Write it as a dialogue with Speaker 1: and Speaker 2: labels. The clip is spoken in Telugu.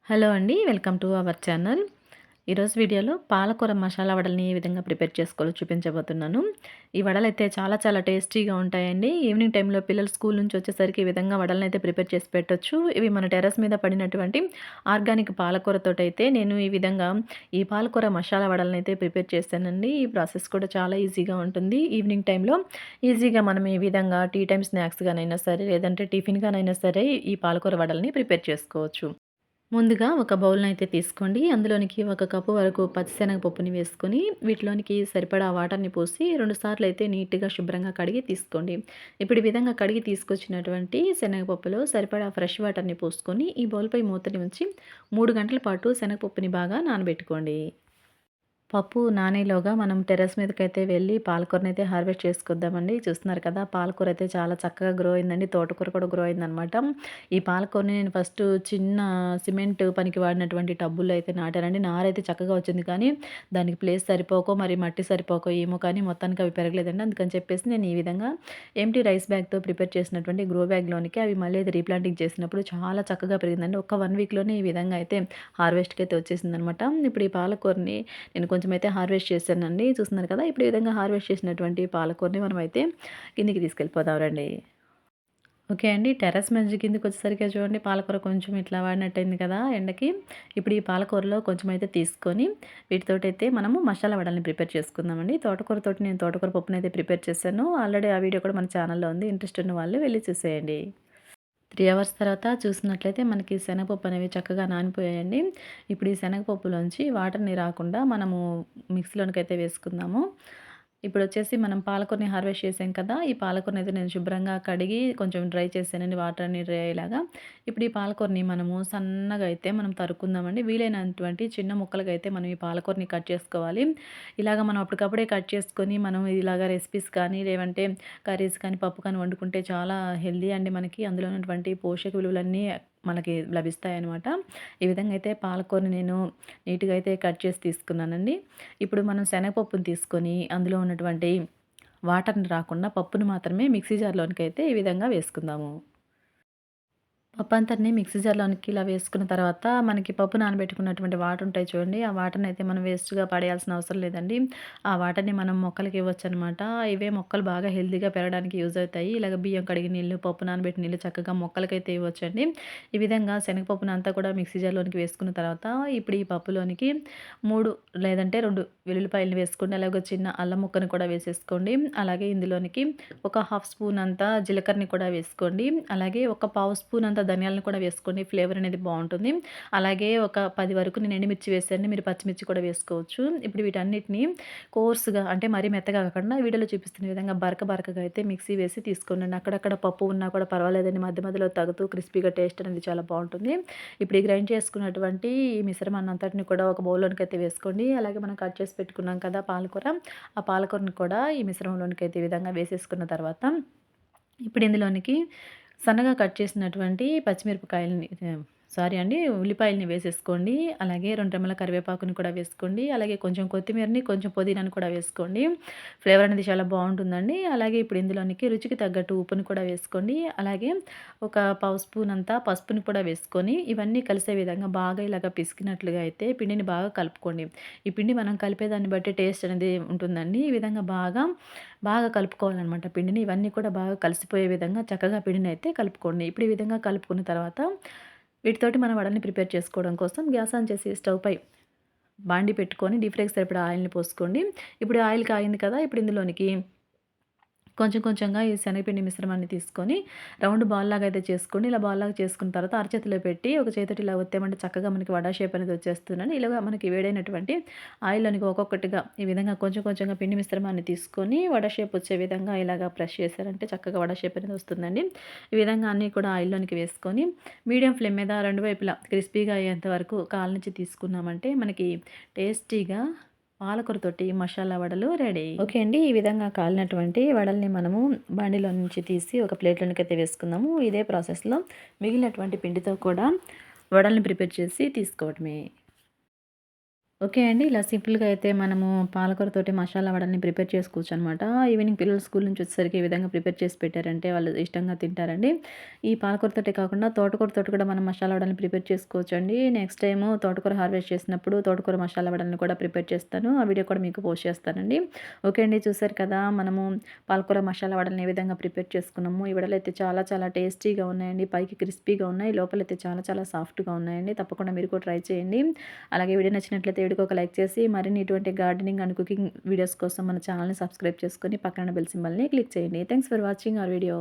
Speaker 1: హలో అండి. Welcome to our channel. ఈరోజు వీడియోలో పాలకూర మసాలా వడల్ని ఏ విధంగా ప్రిపేర్ చేసుకోవాలో చూపించబోతున్నాను. ఈ వడలైతే చాలా చాలా టేస్టీగా ఉంటాయండి. ఈవినింగ్ టైంలో పిల్లలు స్కూల్ నుంచి వచ్చేసరికి ఈ విధంగా వడలనైతే ప్రిపేర్ చేసి పెట్టొచ్చు. ఇవి మన టెర్రస్ మీద పడినటువంటి ఆర్గానిక్ పాలకూరతోటైతే నేను ఈ విధంగా ఈ పాలకూర మసాలా వడలనైతే ప్రిపేర్ చేశానండి. ఈ ప్రాసెస్ కూడా చాలా ఈజీగా ఉంటుంది. ఈవినింగ్ టైంలో ఈజీగా మనం ఈ విధంగా టీ టైమ్ స్నాక్స్‌గానైనా సరే, లేదంటే టిఫిన్‌గానైనా సరే ఈ పాలకూర వడల్ని ప్రిపేర్ చేసుకోవచ్చు. ముందుగా ఒక బౌల్‌నైతే తీసుకోండి. అందులోనికి ఒక కప్పు వరకు పచ్చిశనగపప్పుని వేసుకొని, వీటిలోనికి సరిపడా వాటర్‌ని పోసి 2 సార్లయితే నీట్‌గా శుభ్రంగా కడిగి తీసుకోండి. ఇప్పుడు ఈ విధంగా కడిగి తీసుకొచ్చినటువంటి శనగపప్పులో సరిపడా ఫ్రెష్ వాటర్‌ని పోసుకొని, ఈ బౌల్‌పై మూతని ఉంచి 3 గంటల పాటు శనగపప్పుని బాగా నానబెట్టుకోండి. పప్పు నానేలోగా మనం టెర్రస్ మీదకైతే వెళ్ళి పాలకూరనైతే హార్వెస్ట్ చేసుకొద్దామండి. చూస్తున్నారు కదా! పాలకూర అయితే చాలా చక్కగా గ్రో అయిందండి. తోటకూర కూడా గ్రో అయిందనమాట. ఈ పాలకూరని నేను ఫస్ట్ చిన్న సిమెంట్ పనికి వాడినటువంటి టబ్బుల్లో అయితే నాటానండి. నారైతే చక్కగా వచ్చింది కానీ, దానికి ప్లేస్ సరిపోకో, మరి మట్టి సరిపోకో ఏమో కానీ మొత్తానికి అవి పెరగలేదండి. అందుకని చెప్పేసి నేను ఈ విధంగా ఎంప్టీ రైస్ బ్యాగ్‌తో ప్రిపేర్ చేసినటువంటి గ్రో బ్యాగ్‌లోనికి అవి మళ్ళీ అది రీప్లాంటింగ్ చేసినప్పుడు చాలా చక్కగా పెరిగిందండి. ఒక్క 1 వీక్‌లోనే ఈ విధంగా అయితే హార్వెస్ట్‌కైతే వచ్చేసిందనమాట. ఇప్పుడు ఈ పాలకూరని నేను కొంచెం అయితే హార్వెస్ట్ చేశానండి. చూస్తున్నారు కదా! ఇప్పుడు ఈ విధంగా హార్వెస్ట్ చేసినటువంటి పాలకూరని మనమైతే కిందికి తీసుకెళ్ళిపోదాం రండి. ఓకే అండి. టెర్రస్ నుంచి కిందకొచ్చేసరికి చూడండి పాలకూర కొంచెం ఇట్లా వాడినట్టయింది కదా! ఎండకి. ఇప్పుడు ఈ పాలకూరలో కొంచెం అయితే తీసుకొని వీటితోటైతే మనము మసాలా వడల్ని ప్రిపేర్ చేసుకుందామండి. తోటకూరతోటి నేను తోటకూర పప్పునైతే ప్రిపేర్ చేశాను. ఆల్రెడీ ఆ వీడియో కూడా మన ఛానల్‌లో ఉంది. ఇంట్రెస్ట్ ఉన్న వాళ్ళు వెళ్లి చూసేయండి. 3 అవర్స్ తర్వాత చూసినట్లయితే మనకి శనగపప్పు అనేవి చక్కగా నానిపోయాయండి. ఇప్పుడు ఈ శనగపప్పులోంచి వాటర్‌ని రాకుండా మనము మిక్సీలోనికైతే వేసుకుందాము. ఇప్పుడొచ్చేసి మనం పాలకూరని హార్వెస్ట్ చేసాం కదా! ఈ పాలకూరనైతే నేను శుభ్రంగా కడిగి కొంచెం డ్రై చేశానండి. వాటర్ అన్నీ డ్రై అయ్యేలాగా. ఇప్పుడు ఈ పాలకూరని మనము సన్నగా అయితే మనం తరుక్కుందామండి. వీలైనటువంటి చిన్న ముక్కలుగైతే మనం ఈ పాలకూరని కట్ చేసుకోవాలి. ఇలాగ మనం అప్పటికప్పుడే కట్ చేసుకొని మనం ఇలాగ రెసిపీస్ కానీ, లేదంటే కర్రీస్ కానీ, పప్పు కానీ వండుకుంటే చాలా హెల్తీ అండి మనకి. అందులో ఉన్నటువంటి పోషక విలువలన్నీ మనకి లభిస్తాయనమాట. ఈ విధంగా అయితే పాలకూరని నేను నీట్‌గా అయితే కట్ చేసి తీసుకున్నానండి. ఇప్పుడు మనం శనగపప్పుని తీసుకొని అందులో ఉన్నటువంటి వాటర్‌ని రాకుండా పప్పుని మాత్రమే మిక్సీ జార్‌లోనికైతే ఈ విధంగా వేసుకుందాము. పప్పంతటిని మిక్సీ జార్‌లోనికి ఇలా వేసుకున్న తర్వాత, మనకి పప్పు నానబెట్టుకున్నటువంటి వాటర్ ఉంటాయి చూడండి. ఆ వాటర్‌నయితే మనం వేస్ట్‌గా పడేయాల్సిన అవసరం లేదండి. ఆ వాటర్‌ని మనం మొక్కలకి ఇవ్వొచ్చనమాట. ఇవే మొక్కలు బాగా హెల్తీగా పెరగడానికి యూజ్ అవుతాయి. ఇలాగ బియ్యం కడిగిన నీళ్ళు, పప్పు నానబెట్టిన నీళ్ళు చక్కగా మొక్కలకైతే ఇవ్వొచ్చండి. ఈ విధంగా శనగపప్పునంతా కూడా మిక్సీ జార్‌లోనికి వేసుకున్న తర్వాత, ఇప్పుడు ఈ పప్పులోనికి 3 లేదంటే 2 వెల్లుల్లిపాయలని వేసుకోండి. అలాగే ఒక చిన్న అల్లం ముక్కను కూడా వేసేసుకోండి. అలాగే ఇందులోనికి ఒక హాఫ్ స్పూన్ అంతా జీలకర్రని కూడా వేసుకోండి. అలాగే ఒక పావు స్పూన్ అంత ధనియాలను కూడా వేసుకోండి. ఫ్లేవర్ అనేది బావుంటుంది. అలాగే ఒక 10 వరకు నేను ఎండుమిర్చి వేశాను. మీరు పచ్చిమిర్చి కూడా వేసుకోవచ్చు. ఇప్పుడు వీటన్నిటిని కోర్స్‌గా అంటే మరీ మెత్తగా కాకుండా వీడియోలో చూపిస్తున్న విధంగా బరకగా అయితే మిక్సీ వేసి తీసుకోండి. అక్కడక్కడ పప్పు ఉన్నా కూడా పర్వాలేదండి. మధ్య మధ్యలో తగుతూ క్రిస్పీగా టేస్ట్ అనేది చాలా బావుంటుంది. ఇప్పుడు ఈ గ్రైండ్ చేసుకున్నటువంటి ఈ మిశ్రమాన్ని అంతటిని కూడా ఒక బౌల్‌లోనికైతే వేసుకోండి. అలాగే మనం కట్ చేసి పెట్టుకున్నాం కదా పాలకూర, ఆ పాలకూరని కూడా ఈ మిశ్రమంలోనికైతే ఈ విధంగా వేసేసుకున్న తర్వాత ఇప్పుడు ఇందులోనికి సన్నగా కట్ చేసినటువంటి పచ్చిమిరపకాయలని సారీ అండి. ఉల్లిపాయలని వేసేసుకోండి. అలాగే 2 రెమ్మల కరివేపాకుని కూడా వేసుకోండి. అలాగే కొంచెం కొత్తిమీరని, కొంచెం పుదీనాని కూడా వేసుకోండి. ఫ్లేవర్ అనేది చాలా బావుంటుందండి. అలాగే ఇప్పుడు ఇందులోనికి రుచికి తగ్గట్టు ఉప్పుని కూడా వేసుకోండి. అలాగే ఒక పావు స్పూన్ అంతా పసుపుని కూడా వేసుకొని, ఇవన్నీ కలిసే విధంగా బాగా ఇలాగ పిసికినట్లుగా అయితే పిండిని బాగా కలుపుకోండి. ఈ పిండి మనం కలిపేదాన్ని బట్టి టేస్ట్ అనేది ఉంటుందండి. ఈ విధంగా బాగా కలుపుకోవాలనమాట పిండిని. ఇవన్నీ కూడా బాగా కలిసిపోయే విధంగా చక్కగా పిండినైతే కలుపుకోండి. ఇప్పుడు ఈ విధంగా కలుపుకున్న తర్వాత వీటితోటి మనం వడల్ని ప్రిపేర్ చేసుకోవడం కోసం గ్యాస్ ఆన్ చేసి స్టవ్ పై బాండీ పెట్టుకొని డీప్ ఫ్రైకి సరిపడా ఆయిల్‌ని పోసుకోండి. ఇప్పుడు ఆయిల్ కాగింది కదా! ఇప్పుడు ఇందులోనికి కొంచెం కొంచెంగా ఈ శనగపిండి మిశ్రమాన్ని తీసుకొని రౌండ్ బాల్‌లాగా అయితే చేసుకోండి. ఇలా బాల్‌లాగా చేసుకున్న తర్వాత అరచేతిలో పెట్టి ఒక చేత్తోటి ఇలా ఒత్తామంటే చక్కగా మనకి వడ షేప్ అనేది వచ్చేస్తుందండి. ఇలాగ మనకి వేడైనటువంటి ఆయిల్‌లోనికి ఒక్కొక్కటిగా ఈ విధంగా కొంచెం కొంచెంగా పిండి మిశ్రమాన్ని తీసుకొని వడ షేప్ వచ్చే విధంగా ఇలాగ ప్రెస్ చేశారంటే చక్కగా వడ షేప్ అనేది వస్తుందండి. ఈ విధంగా అన్నీ కూడా ఆయిల్‌లోనికి వేసుకొని మీడియం ఫ్లేమ్ మీద రెండు వైపులా క్రిస్పీగా అయ్యేంత వరకు కాలనించి తీసుకున్నామంటే మనకి టేస్టీగా పాలకూరతోటి మసాలా వడలు రెడీ. ఓకే అండి. ఈ విధంగా కాలినటువంటి వడల్ని మనము బండిలో నుంచి తీసి ఒక ప్లేట్‌లోనికైతే వేసుకుందాము. ఇదే ప్రాసెస్‌లో మిగిలినటువంటి పిండితో కూడా వడల్ని ప్రిపేర్ చేసి తీసుకోవడమే. ఓకే అండి. ఇలా సింపుల్‌గా అయితే మనము పాలకూరతోటి మసాలా వడల్ని ప్రిపేర్ చేసుకోవచ్చనమాట. ఈవినింగ్ పిల్లలు స్కూల్ నుంచి వచ్చేసరికి ఈ విధంగా ప్రిపేర్ చేసి పెట్టారంటే వాళ్ళు ఇష్టంగా తింటారండి. ఈ పాలకూరతోటే కాకుండా తోటకూరతోటి కూడా మనం మసాలా వడల్ని ప్రిపేర్ చేసుకోవచ్చండి. నెక్స్ట్ టైము తోటకూర హార్వెస్ట్ చేసినప్పుడు తోటకూర మసాలా వడల్ని కూడా ప్రిపేర్ చేస్తాను. ఆ వీడియో కూడా మీకు పోస్ట్ చేస్తానండి. ఓకే అండి. చూసారు కదా! మనము పాలకూర మసాలా వడల్ని ఏ విధంగా ప్రిపేర్ చేసుకున్నాము. ఈ వడలైతే చాలా చాలా టేస్టీగా ఉన్నాయండి. పైకి క్రిస్పీగా ఉన్నాయి. లోపలైతే చాలా చాలా సాఫ్ట్‌గా ఉన్నాయండి. తప్పకుండా మీరు కూడా ట్రై చేయండి. అలాగే వీడియో నచ్చినట్లయితే వీడియోకి ఒక లైక్ చేసి మరిన్ని ఇటువంటి గార్డెనింగ్ అండ్ కుకింగ్ వీడియోస్ కోసం మన ఛానల్‌ని సబ్స్క్రైబ్ చేసుకొని పక్కన బెల్ సింబల్‌ని క్లిక్ చేయండి. Thanks for watching our video.